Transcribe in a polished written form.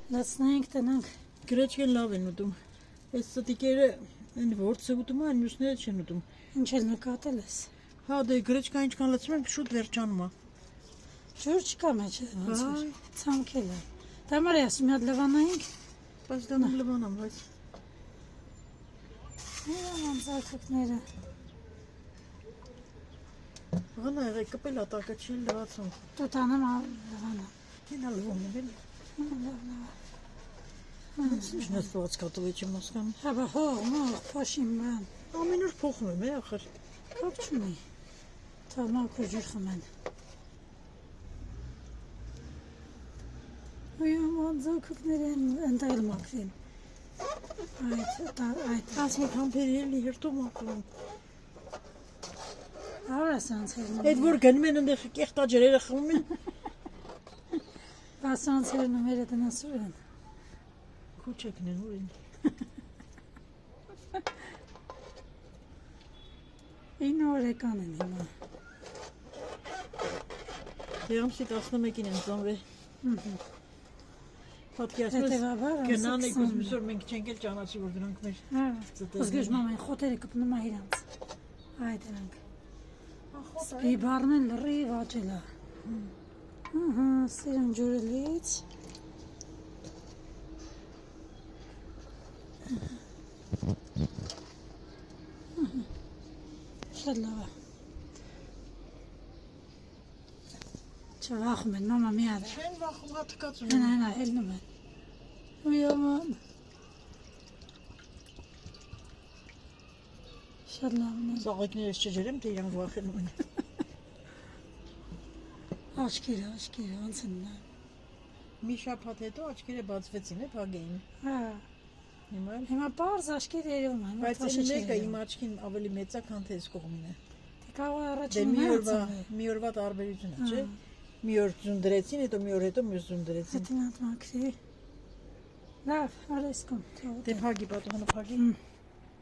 Լացնենք տնանք։ Գրեչկեն լավ են ուտում։ Այս ստիկերը այն որցը ուտում են, մյուսները չեն ուտում։ Ինչ էլ նկատել ես։ Հա դե գրեչկա ինչքան լցում են շուտ վերջանում է։ Ջուր չկա մեջը ոնց Այ։ է։ Ցամքել է։ Դա մարի ասում մի հատ լվանայինք։ Բայց դա լվանամ, բայց Իրանց ակուկները։ ղանա եղեք կպել ատակը չի լվացում։ Դու տանեմ լվանա։ Ինա լվում է, բել։ Ինչ նստված կատովի չեմ հասկանում։ Հա բա հող, մող, փոշին բան։ Ամեն օր փոխում եմ, ախր։ Կապ չունի։ Թամակ ու ջուր խմեն։ Ոյ ոնց ակուկները ընտել մաքրին։ Այդ Ասմա համբերի էլի հերտում ակում։ Արասանց էր։ Այդ որ գնում են այնտեղ կեղտա ջրերը խմում են։ Ասանց էր նոմերը տնասուր են։ Քուչեկն են ուրին։ Ինը օրեկան են հիմա։ Դերամսի 11-ին են ծնվել։ Պատկերացրու Հետևաբար գնան եք ուզում որ մենք չենք էլ ճանաչի որ դրանք մեր Ոսկեջ մամային խոտերը կպնում է իրանց։ Այ դրանք։ Սպի բառն են լրի վաճելա։ Ահա, սիրուն ջուրելից։ Շատ լավ է։ Չվախում են, մամա մի ադ։ Չեն վախում հատկացում։ Հենա, հելնում են։ Ոյ աման։ Շատ լավն է։ Ծաղիկներս չջրեմ, թե իրանք վախենում են։ Աչքերը, ոնց են նա։ Մի շաբաթ հետո աչքերը բացվեցին, փագեին։ Հա։ Հիմա պարզ աչքերը երևում են։ Բայց այն մեկը իմ աչքին ավելի մեծ է, քան թե այս կողմին է։ Դե կարող Դե առաջին մի օրվա տարբերություն է, չէ՞։ Մի օր ձուն դրեցին, հետո մի օր հետո մյուս ձուն դրեցին։ Հետո նա մաքրի։ Լավ, արես կոմ։ Դե փագի պատողանը փագի։